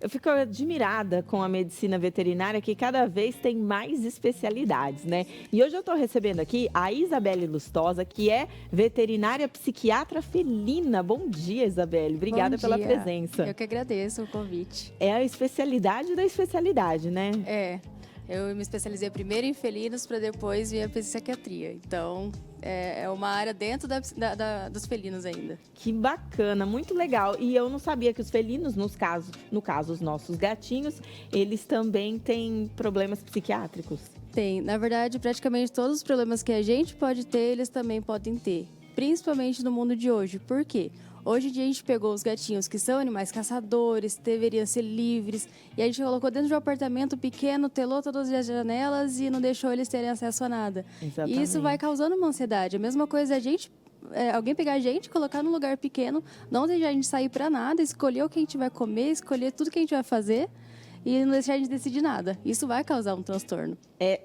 Eu fico admirada com a medicina veterinária, que cada vez tem mais especialidades, né? E hoje eu estou recebendo aqui a Isabelle Lustosa, que é veterinária psiquiatra felina. Bom dia, Isabelle. Obrigada pela presença. Eu que agradeço o convite. É a especialidade da especialidade, né? Eu me especializei primeiro em felinos para depois vir a psiquiatria. Então, é uma área dentro dos felinos ainda. Que bacana, muito legal. E eu não sabia que os felinos, no caso os nossos gatinhos, eles também têm problemas psiquiátricos. Tem. Na verdade, praticamente todos os problemas que a gente pode ter, eles também podem ter. Principalmente no mundo de hoje. Por quê? Hoje em dia a gente pegou os gatinhos que são animais caçadores, deveriam ser livres, e a gente colocou dentro de um apartamento pequeno, telou todas as janelas e não deixou eles terem acesso a nada. Exatamente. E isso vai causando uma ansiedade. A mesma coisa é a gente, alguém pegar a gente, colocar num lugar pequeno, não deixar a gente sair para nada, escolher o que a gente vai comer, escolher tudo que a gente vai fazer e não deixar a gente decidir nada. Isso vai causar um transtorno.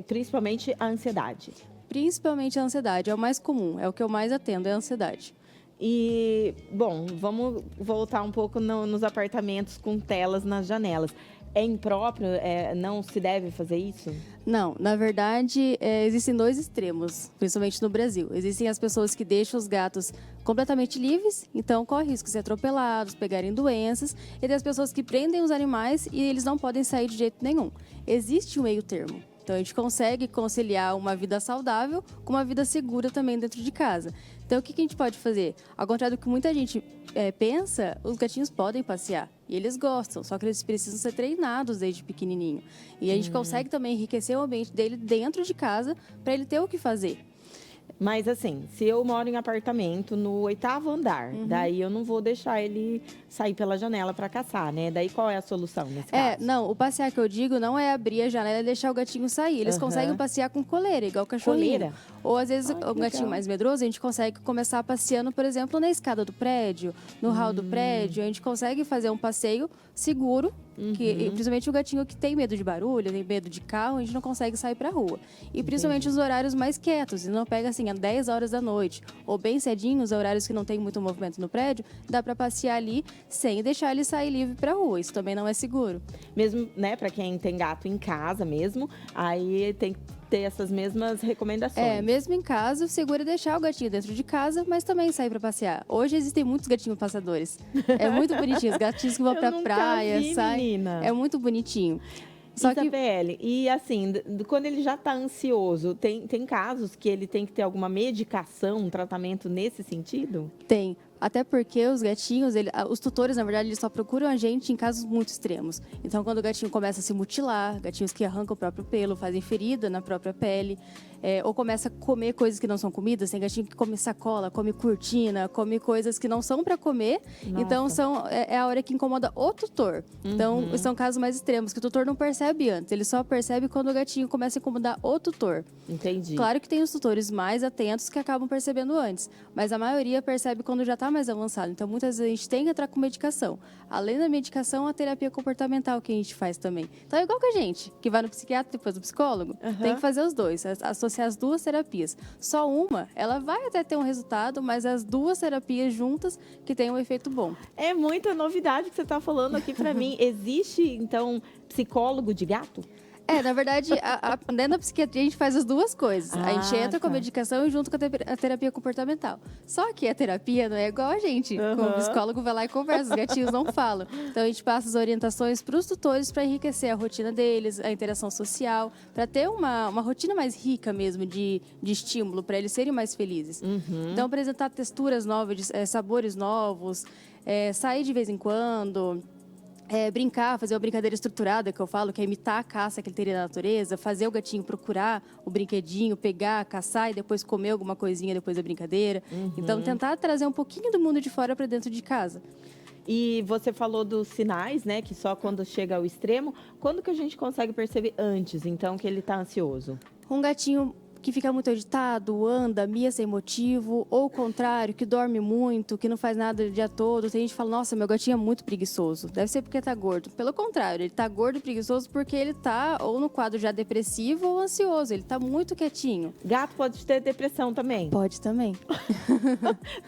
Principalmente a ansiedade. Principalmente a ansiedade, é o mais comum, é o que eu mais atendo, é a ansiedade. E, bom, vamos voltar um pouco nos apartamentos com telas nas janelas. É impróprio? Não se deve fazer isso? Não, na verdade, existem dois extremos, principalmente no Brasil. Existem as pessoas que deixam os gatos completamente livres, então corre risco de ser atropelados, pegarem doenças, e tem as pessoas que prendem os animais e eles não podem sair de jeito nenhum. Existe um meio termo. Então, a gente consegue conciliar uma vida saudável com uma vida segura também dentro de casa. Então, o que a gente pode fazer? Ao contrário do que muita gente pensa, os gatinhos podem passear. E eles gostam, só que eles precisam ser treinados desde pequenininho. E a gente consegue também enriquecer o ambiente dele dentro de casa para ele ter o que fazer. Mas assim, se eu moro em apartamento no 8º andar, daí eu não vou deixar ele sair pela janela para caçar, né? Daí qual é a solução nesse caso? Não, o passear que eu digo não é abrir a janela e deixar o gatinho sair. Eles conseguem passear com coleira, igual o cachorrinho. Coleira? Ou às vezes o gatinho mais medroso, a gente consegue começar passeando, por exemplo, na escada do prédio, no hall do prédio. A gente consegue fazer um passeio seguro, principalmente o gatinho que tem medo de barulho, tem medo de carro, a gente não consegue sair pra rua. E principalmente os horários mais quietos, e não pega assim, às 10 horas da noite, ou bem cedinho, os horários que não tem muito movimento no prédio, dá pra passear ali sem deixar ele sair livre pra rua. Isso também não é seguro. Mesmo, né, pra quem tem gato em casa mesmo, aí tem que ter essas mesmas recomendações. Mesmo em casa, o seguro é deixar o gatinho dentro de casa, mas também sair pra passear. Hoje existem muitos gatinhos passadores. É muito bonitinho, os gatinhos que vão pra praia, saem. É muito bonitinho. Só Isabelle, e assim, quando ele já está ansioso, tem casos que ele tem que ter alguma medicação, um tratamento nesse sentido? Tem. Até porque os gatinhos, os tutores, na verdade, eles só procuram a gente em casos muito extremos. Então, quando o gatinho começa a se mutilar, gatinhos que arrancam o próprio pelo, fazem ferida na própria pele, ou começa a comer coisas que não são comidas, tem gatinho que come sacola, come cortina, come coisas que não são para comer. Nossa. Então, é a hora que incomoda o tutor. Então, são casos mais extremos, que o tutor não percebe antes, ele só percebe quando o gatinho começa a incomodar o tutor. Entendi. Claro que tem os tutores mais atentos que acabam percebendo antes, mas a maioria percebe quando já está mais avançado. Então, muitas vezes a gente tem que entrar com medicação. Além da medicação, a terapia comportamental que a gente faz também. Então, é igual que a gente, que vai no psiquiatra depois do psicólogo, tem que fazer os dois, associar as duas terapias. Só uma, ela vai até ter um resultado, mas as duas terapias juntas que tem um efeito bom. É muita novidade que você está falando aqui para mim. Existe, então, psicólogo de gato? Na verdade, dentro da psiquiatria a gente faz as duas coisas. A gente entra com a medicação e junto com a terapia comportamental. Só que a terapia não é igual a gente. O psicólogo vai lá e conversa, os gatinhos não falam. Então a gente passa as orientações para os tutores para enriquecer a rotina deles, a interação social, para ter uma rotina mais rica mesmo de estímulo, para eles serem mais felizes. Então apresentar texturas novas, sabores novos, sair de vez em quando. Brincar, fazer uma brincadeira estruturada, que eu falo, que é imitar a caça que ele teria na natureza, fazer o gatinho procurar o brinquedinho, pegar, caçar e depois comer alguma coisinha depois da brincadeira. Então, tentar trazer um pouquinho do mundo de fora para dentro de casa. E você falou dos sinais, né, que só quando chega ao extremo. Quando que a gente consegue perceber antes, então, que ele está ansioso? Um gatinho que fica muito agitado, anda, mia sem motivo, ou o contrário, que dorme muito, que não faz nada o dia todo. Tem gente que fala, nossa, meu gatinho é muito preguiçoso. Deve ser porque tá gordo. Pelo contrário, ele tá gordo e preguiçoso porque ele tá ou no quadro já depressivo ou ansioso. Ele tá muito quietinho. Gato pode ter depressão também? Pode também.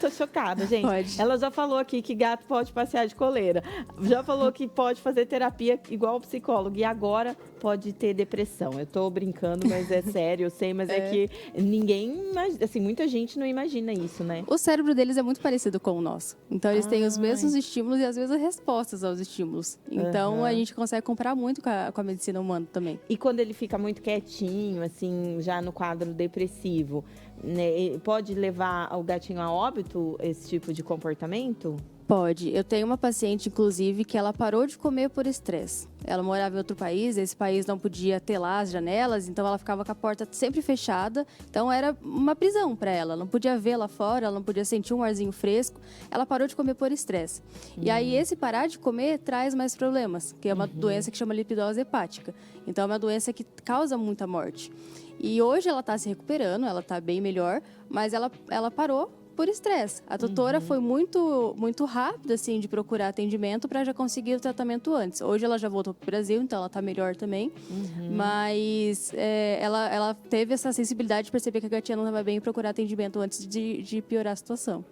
Tô chocada, gente. Pode. Ela já falou aqui que gato pode passear de coleira. Já falou que pode fazer terapia igual o psicólogo. E agora pode ter depressão. Eu tô brincando, mas é sério, eu sei. Mas é que ninguém, assim, muita gente não imagina isso, né? O cérebro deles é muito parecido com o nosso. Então, eles têm os mesmos estímulos e, às vezes, as respostas aos estímulos. Então, a gente consegue comparar muito com a medicina humana também. E quando ele fica muito quietinho, assim, já no quadro depressivo, né, pode levar o gatinho a óbito esse tipo de comportamento? Pode. Eu tenho uma paciente, inclusive, que ela parou de comer por estresse. Ela morava em outro país, esse país não podia ter lá as janelas, então ela ficava com a porta sempre fechada. Então era uma prisão para ela. Ela não podia ver lá fora, ela não podia sentir um arzinho fresco. Ela parou de comer por estresse. E aí esse parar de comer traz mais problemas, que é uma doença que chama lipidose hepática. Então é uma doença que causa muita morte. E hoje ela está se recuperando, ela está bem melhor, mas ela parou por estresse. A tutora foi muito rápida, assim, de procurar atendimento para já conseguir o tratamento antes. Hoje ela já voltou para o Brasil, então ela está melhor também. Mas ela teve essa sensibilidade de perceber que a gatinha não estava bem e procurar atendimento antes de piorar a situação.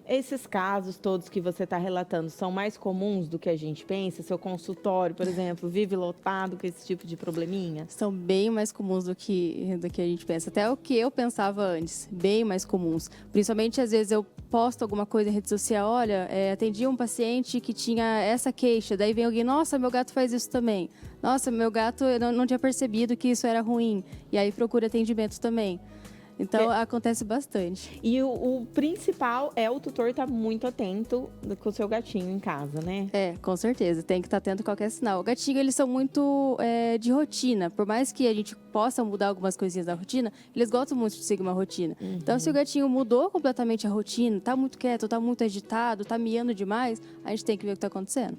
Esses casos todos que você está relatando são mais comuns do que a gente pensa? Seu consultório, por exemplo, vive lotado com esse tipo de probleminha? São bem mais comuns do que a gente pensa. Até o que eu pensava antes, bem mais comuns. Principalmente, às vezes, eu posto alguma coisa em rede social. Olha, atendi um paciente que tinha essa queixa. Daí vem alguém, nossa, meu gato faz isso também. Nossa, meu gato, eu não tinha percebido que isso era ruim. E aí procura atendimento também. Então, acontece bastante. E o principal é o tutor estar muito atento com o seu gatinho em casa, né? Com certeza. Tem que estar atento a qualquer sinal. O gatinho, eles são muito de rotina. Por mais que a gente possa mudar algumas coisinhas da rotina, eles gostam muito de seguir uma rotina. Então, se o gatinho mudou completamente a rotina, tá muito quieto, tá muito agitado, tá miando demais, a gente tem que ver o que tá acontecendo.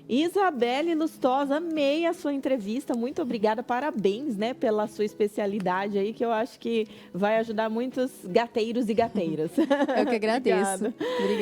Isabelle Lustosa, amei a sua entrevista, muito obrigada, parabéns, né, pela sua especialidade aí, que eu acho que vai ajudar muitos gateiros e gateiras. Eu que agradeço. Obrigada.